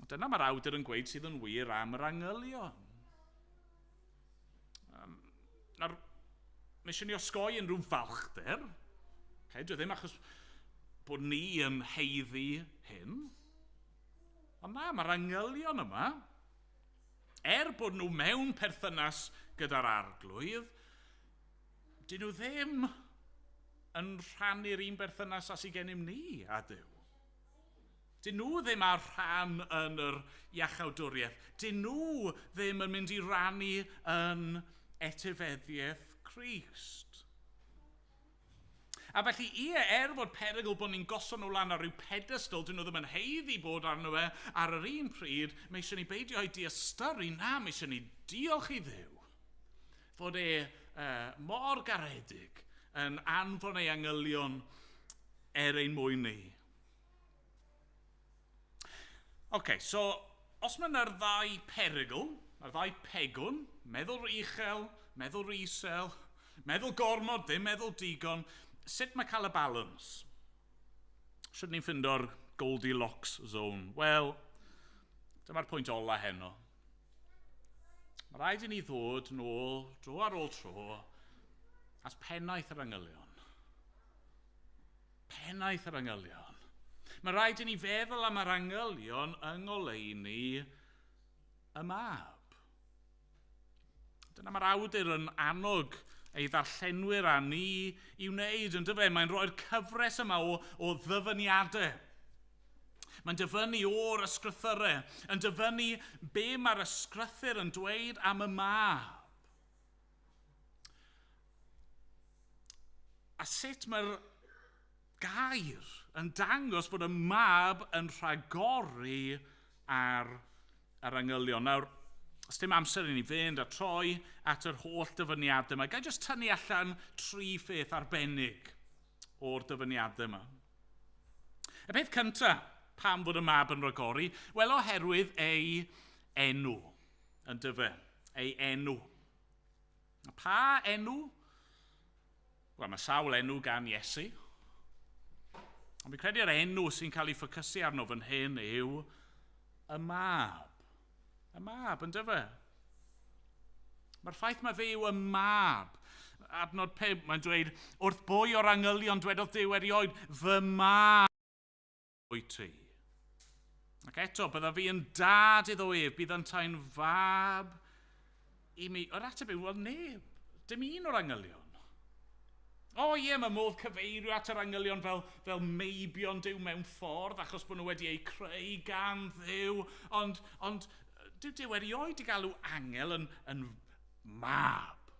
Dyna mae'r awdur yn gweud sydd yn wir am yr angylion. Nawr, mae eisiau ni osgoi unrhyw falchder. Dwi ddim achos bod ni yn heiddi hyn. Ond na, mae'r angylion yma, bod nhw mewn perthynas gyda'r arglwydd, dyn nhw ddim yn rhannu'r un berthynas as i gennym ni a Duw. Dyn nhw ddim ar rhan yn yr iachawdwriaeth. Dyn nhw ddim yn mynd i rannu yn etifeddiaeth Crist. A felly, fod perygl bod ni'n gosod nhw lan ar ryw pedestal, dyn nhw ddim yn heiddi bod arno fe ar yr un pryd, mae eisiau ni beidio o'i diastyru, mae eisiau ni diolch i Dduw. Fod mor garedig yn anfon ei angylion ein mwyn ni. So, os mae'n yr ddau perygl, yr ddau pegwn, meddwl uchel, meddwl risel, meddwl gormod, ddim meddwl digon, sut mae cael y balance? Sut ni'n ffindio'r Goldilocks zone? Wel, dyma'r pwynt ola heno. Mae rhaid i ni ddod nôl, dro ar ôl tro, as pennaeth yr angylion. Pennaeth yr angylion. Mae rhaid i ni feddwl am yr angylion yng ngoleuni y mab. Dyna mae'r awdur yn annog ei ddarllenwyr a ni i wneud, yn dyfe, mae'n rhoi'r cyfres yma o ddyfyniadau. Mae'n dyfynnu o'r ysgrythurau, yn dyfynnu be mae'r ysgrythur yn dweud am y mab. A sut mae'r gair yn dangos bod y mab yn rhagori ar yr angylion. Nawr, os dim amser i ni fynd a troi at yr holl dyfyniadau yma, gai jyst tynnu allan 3 pheth arbennig o'r dyfyniadau yma. Y peth cyntaf, pam bod y mab yn rhagori? Wel, oherwydd ei enw, yn dyfe, ei enw. Pa enw? Wel, mae sawl enw gan Iesu. Ond fi'n credu'r enw sy'n cael ei ffocysu arno fan hyn yw y mab. Y mab, yn dyfe. Mae'r ffaith mae fe yw y mab. Adnod 5, mae'n dweud, wrth bwy o'r angylion dwedodd Duw erioed, fy mab wyt ti. Ac eto, bydda fi yn dad iddo ef, bydd yn ta'n fab i mi. O'r ateb yw, wel neb, dim un o'r angylion. Mae modd cyfeirio at yr angylion fel meibion Duw mewn ffordd, achos bod nhw wedi ei creu gan Dduw, ond dyw Duw erioed i galw angel yn mab.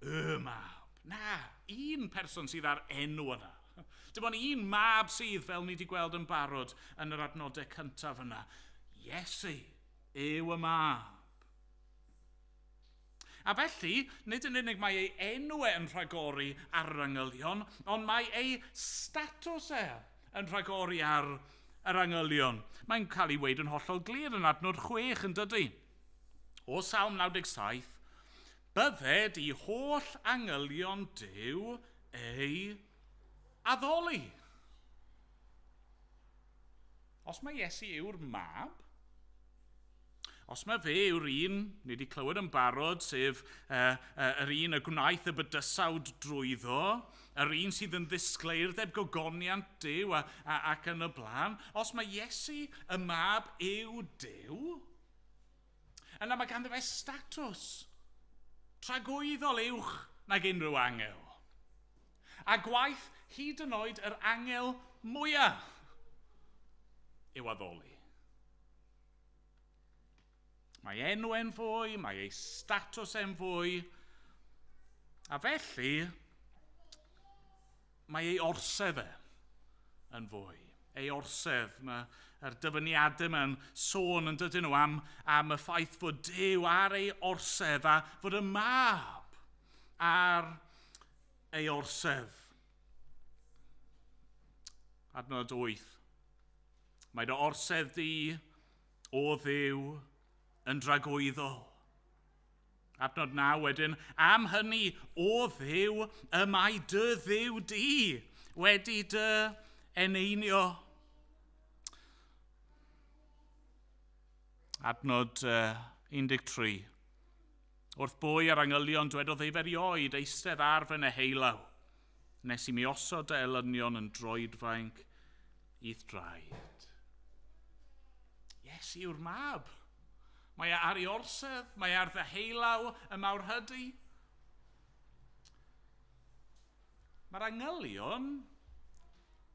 Y mab. Na, un person sydd ar enw yna. Dim ond un mab sydd, fel ni wedi gweld yn barod yn yr adnodau cyntaf yna. Iesu yw y mab. A felly, nid yn unig mae ei enw yn rhagori ar yr angylion, ond mae ei statws yn rhagori ar yr angylion. Mae'n cael ei weid yn hollol glir yn adnod 6 yn dydy. O Salm 97, bydded i holl angylion Duw ei addoli. Os mae Iesu yw'r mab, os mae fe yw'r un, ni wedi clywed yn barod, sef yr un y gwnaeth y bydysawd drwyddo, yr un sydd yn ddisgleirdeb gogoniant Duw ac yn y blaen, os mae Iesu y mab yw Duw, yna mae ganddo fe statws tragwyddol uwch nag unrhyw angel. A gwaith hyd yn oed yr angel mwyaf yw addoli. Mae enw yn fwy, mae ei statws yn fwy, a felly mae ei orsedd yn fwy. Ei orsedd, mae'r dyfyniadau yma'n sôn yn dydyn nhw am y ffaith fod Duw ar ei orsedd a fod y mab ar ei orsedd. Adnod 8. Mae dy orsedd di o Dduw yn dragwyddol. Adnod 9 wedyn, am hynny o Dduw y mae dy Dduw di wedi dy eneinio. adnod 13. Wrth boi ar angylion dwedodd ei ferioed eistedd ar fy neheilaw, nes i mi osod y elynion yn droedfainc i'th draed. Iesu yw'r mab. Mae ar ei orsedd, mae ar ddeheilaw y mawr hydy. Mae'r angylion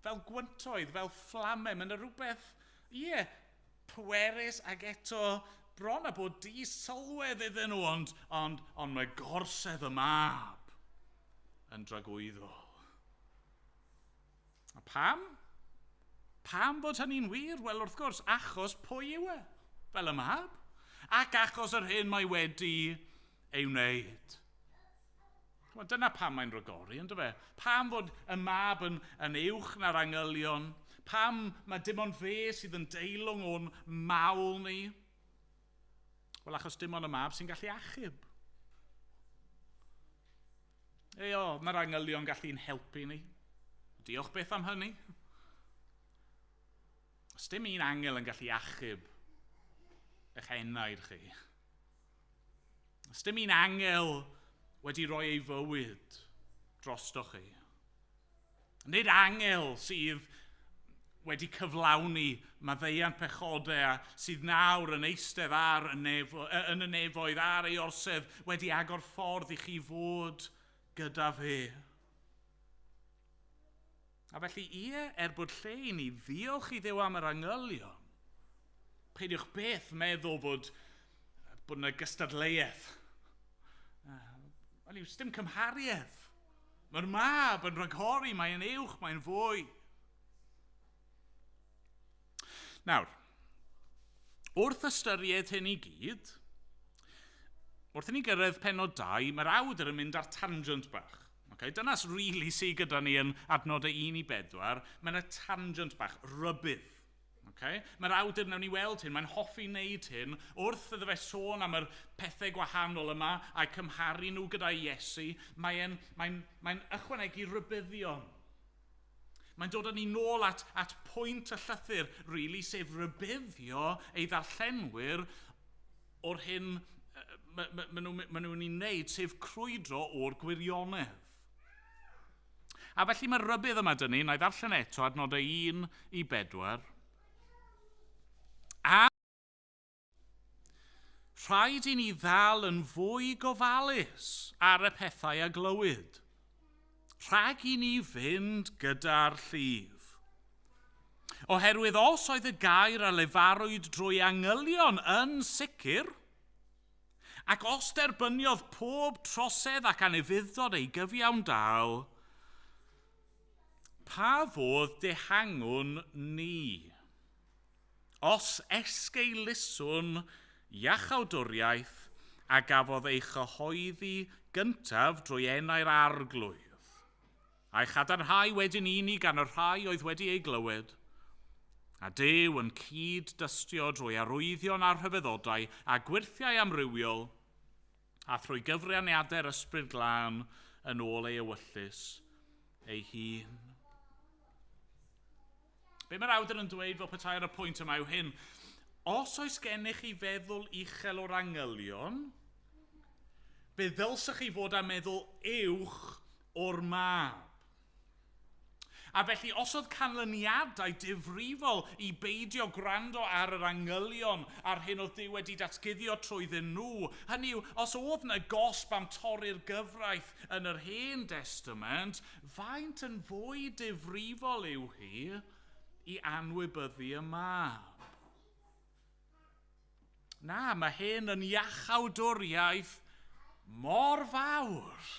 fel gwyntoedd, fel fflamem, yn y rhywbeth, pwerus ac eto bron a bod di sylwedd iddyn nhw, ond mae gorsedd y mab yn dragwyddol. A pam? Pam bod hynny'n wir? Wel, wrth gwrs, achos pwy yw e? Fel y mab. Ac achos yr hyn mae wedi ei wneud. Wel, dyna pam mae'n rhagori, ynddo fe? Pam fod y mab yn uwch na'r angylion? Pam mae dim ond fe sydd yn deilwng o'n mawl ni? Wel, achos dim ond y mab sy'n gallu achub. Mae'r angylion gallu'n helpu ni. Diolch beth am hynny. Os dim un angel yn gallu achub eich enaid chi. Os dim un angel wedi rhoi ei fywyd drostoch chi. Nid angel sydd wedi cyflawni maddeuant pechodau a sydd nawr yn eistedd yn y nefoedd ar ei orsedd wedi agor ffordd i chi fod gyda fe. A felly bod lle i ni ddiolch i Dduw am yr angylion, peidiwch beth meddwl bod yna gystadleuaeth. Dim cymhariaeth. Mae'r mab yn rhagori, mae'n uwch, mae'n fwy. Nawr, wrth ystyried hyn i gyd, wrth i ni gyrraedd pennod 2, mae'r awdur yn mynd ar tangent bach. Dyna's really sy'n gyda ni yn adnodau 1 i 4, mae'n y tangent bach, rybydd. Mae'r awdur newn ni weld hyn, mae'n hoffi wneud hyn wrth iddo fe sôn am yr pethau gwahanol yma a'i cymharu nhw gyda Iesu. Mae'n ychwanegu rybuddion. Mae'n dod â ni nôl at pwynt y llythyr, really, sef rybuddio ei ddarllenwyr o'r hyn maen nhw'n ei wneud, sef crwydro o'r gwirionedd. A felly mae'r rybydd yma dyn ni, na i ddarllen eto adnodau 1 i 4. Rhaid i ni ddal yn fwy gofalus ar y pethau a glywyd, rhag i ni fynd gyda'r llif. Oherwydd os oedd y gair a lefarwyd drwy angylion yn sicr, ac os derbyniodd pob trosedd ac anufuddod ei gyfiawndal, pa fodd dehangwn ni? Os esgeiluswn iachawdwriaeth a gafodd ei chyhoeddi gyntaf drwy enau'r arglwydd, a'i chadarnhau wedyn ni gan y rhai oedd wedi ei glywed, a Duw yn cyd-dystio drwy arwyddion a'r rhyfeddodau a gwirthiau amrywiol, a thrwy gyfraniadau'r ysbryd glân yn ôl ei ewyllus ei hun. Be mae'r awdur yn dweud fel petai ar y pwynt yma yw hyn: os oes gennych chi feddwl uchel o'r angylion, be ddylsech chi fod a meddwl uwch o'r mab. A felly, os oedd canlyniadau difrifol i beidio gwrando ar yr angylion a'r hyn oedd Duw wedi datguddio trwyddyn nhw, hynny yw, os oedd yna gosb am torri'r gyfraith yn yr Hen Testament, faint yn fwy difrifol yw hi i anwybyddu y mab. Na, mae hyn yn iachawdwriaeth mor fawr.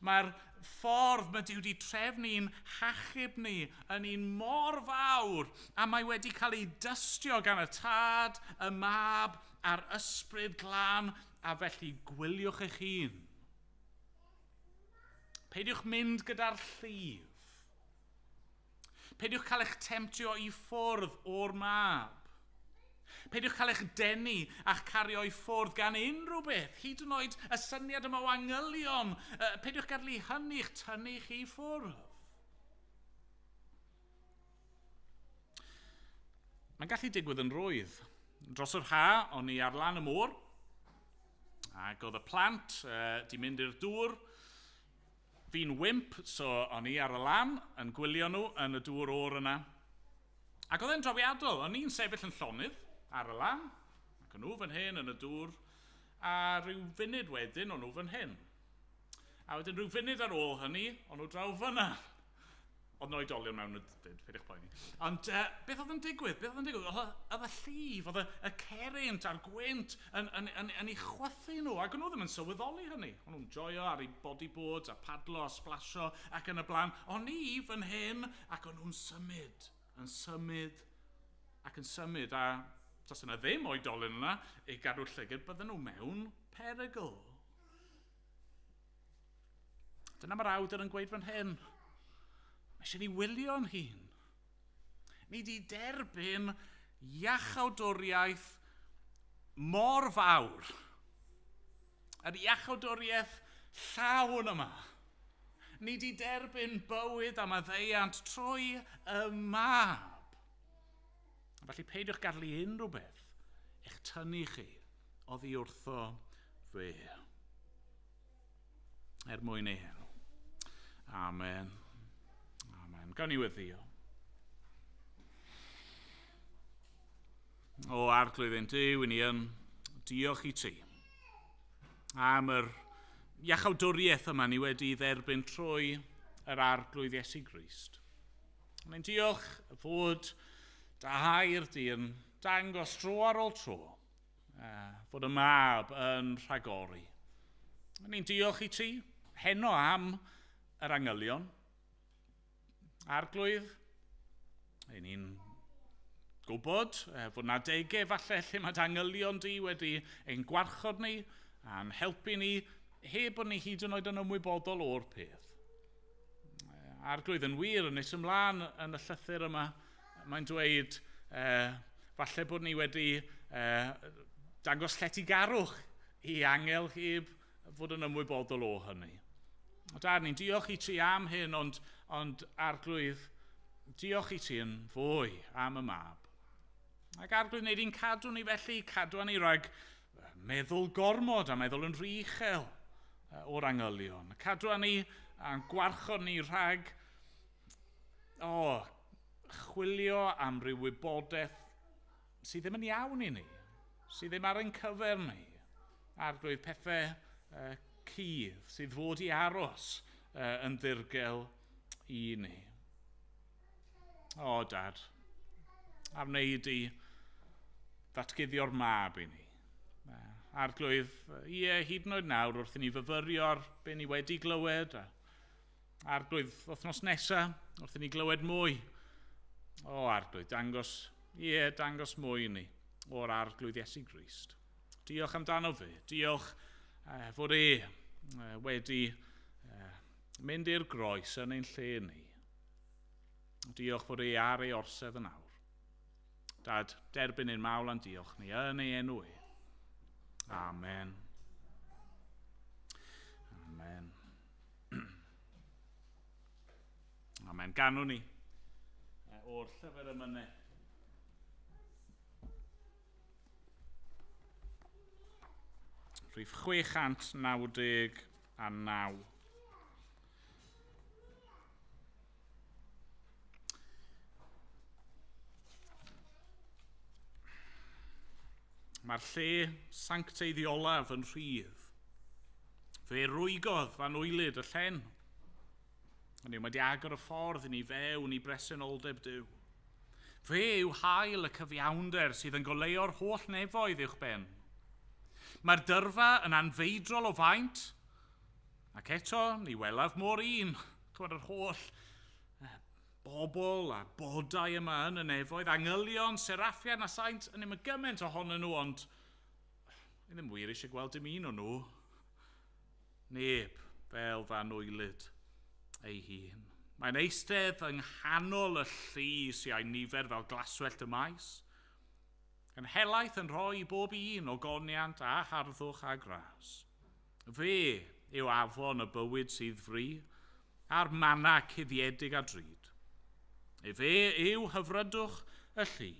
Mae'r ffordd mae Duw wedi trefnu'n hachub ni yn un mor fawr, a mae wedi cael ei dystio gan y tad, y mab a'r ysbryd glân, a felly gwyliwch eich hun. Peidiwch mynd gyda'r llif. Peidiwch cael eich temtio i ffwrdd o'r mab. Peidiwch cael eich denu a'ch cario i ffwrdd gan unrhyw beth, hyd yn oed y syniad yma o angylion. Peidiwch gadlu hynny eich tynnu chi i ffwrdd. Mae'n gallu digwydd yn rwydd Dros yr ha, o'n i ar lan y môr, ac oedd y plant di mynd i'r dŵr. Fi'n wimp, so o'n i ar y lan yn gwylio nhw yn y dŵr o'r yna. Ac oedd e'n drawiadol, o'n i'n sefyll yn llonydd ar y lan, ac o'n nhw fan hyn yn y dŵr, a rhyw funud wedyn o'n nhw fan hyn. A wedyn rhyw funud ar ôl hynny, o'n nhw draw fyna. Oedd no oedolion mewn y dyd, peidiwch poeni. Ond beth oedd yn digwydd? Oedd y llif, oedd y cerynt a'r gwynt yn ei chwythu nhw, ac o'n nhw ddim yn sylweddoli hynny. O'n nhw'n joio ar ei bodyboards a padlo a splasio ac yn y blaen. O'n i fan hyn, ac o'n nhw'n symud, ac yn symud, a tas yna ddim oedolion yna i gadw llygad, bydden nhw mewn perygl. Dyna mae'r awdur yn gweud fan hyn. Mae eisiau ni wylio'n hun. Ni di derbyn iachawdwriaeth mor fawr. Yr iachawdwriaeth llawn yma. Ni di derbyn bywyd am y ddeiant trwy y mab. Felly peidiwch gadlu unrhyw beth eich tynnu chi oddi wrtho fe. Mwyn ei enw. Amen. Gawn ni weddio. O arglwydd ein Duw, ni yn diolch i ti am yr iachawdwriaeth yma ni wedi dderbyn trwy yr arglwydd Iesu Grist. Ni'n diolch fod dy hair di yn dangos tro ar ôl tro fod y mab yn rhagori. Ni'n diolch i ti heno am yr angylion. Arglwydd, ni'n gwybod fod na degau falle lle mae angylion di wedi ein gwarchod ni a'n helpu ni heb bod ni hyd yn oed yn ymwybodol o'r peth. Arglwydd yn wir yn nes ymlaen yn y llythyr yma, mae'n dweud falle bod ni wedi dangos lletygarwch i angel heb fod yn ymwybodol o hynny. Dad, ni'n diolch i ti am hyn, ond arglwydd, diolch i ti yn fwy am y mab. Ac arglwydd, wneud i'n cadw ni felly, cadw ni rhag meddwl gormod a meddwl yn rhy uchel o'r angylion. Cadw ni a'n gwarchod ni rhag chwilio am ryw wybodaeth sydd ddim yn iawn i ni, sydd ddim ar ein cyfer ni. Arglwydd, pethau cudd sydd fod i aros yn ddirgel i ni. O, Dad, a wneud i ddatguddio'r mab i ni. Arglwydd, hyd yn oed nawr wrth i ni fyfyrio'r be ni wedi glywed. Arglwydd, wythnos nesaf, wrth i ni glywed mwy. O, arglwydd, dangos mwy i ni o'r arglwydd Iesu Grist. Diolch amdano fe. Diolch fod wedi mynd i'r groes yn ein lle ni. Diolch fod ar ei orsedd yn awr. Dad, derbyn ein mawl a'n diolch ni yn ei enw e. Amen. Amen. Amen. Ganwn ni o'r llyfr yma. Rhif 699. Mae'r lle sancteiddiolaf yn rhydd. Fe rwygodd fan wylid y llen. Hynny yw, mae di agor y ffordd i ni fewn i bresenoldeb Duw. Fe yw hael y cyfiawnder sydd yn goleo'r holl nefoedd uwch ben. Mae'r dyrfa yn anfeidrol o faint, ac eto ni welaf mor un. Chwarae yr holl bobl a bodau yma yn y nefoedd, angylion, seraffiad a saint, yn ddim yn gymaint ohonyn nhw, ond ni ddim wir eisiau gweld dim un o nhw. Neb fel fan wylid ei hun. Mae'n eistedd yng nghanol y llu sy'n ei nifer fel glaswellt y maes, yn helaeth yn rhoi bob un o goniant a harddwch a gras. Fe yw afon y bywyd sydd fri, a'r mana cuddiedig a drud. Fe yw hyfrydwch y llu,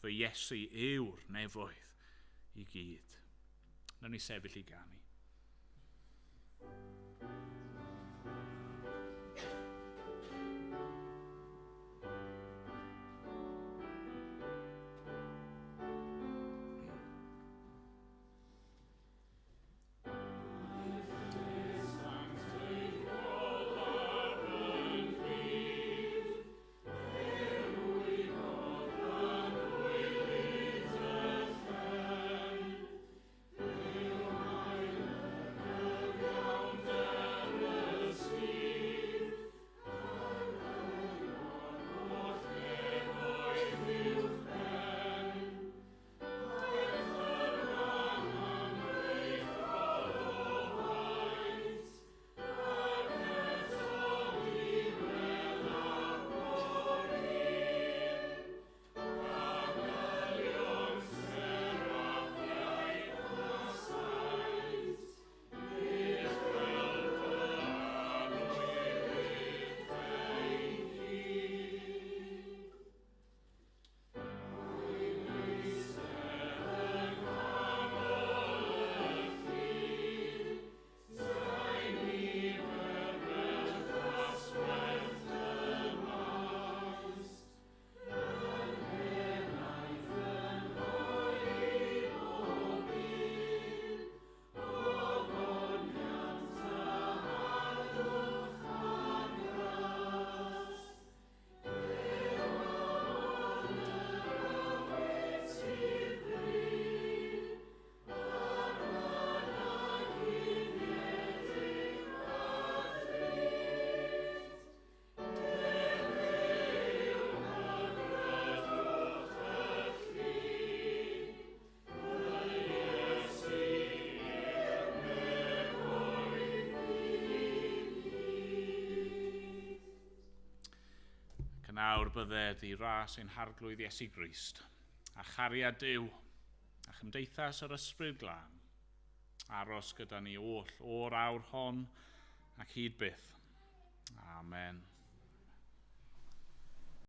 fy Iesu yw'r nefoedd i gyd. Nawn ni sefyll i ganu. Nawr bydded i ras ein harglwydd Iesu Grist, a chariad Duw, a chymdeithas yr ysbryd glân, aros gyda ni oll o'r awr hon ac hyd byth. Amen.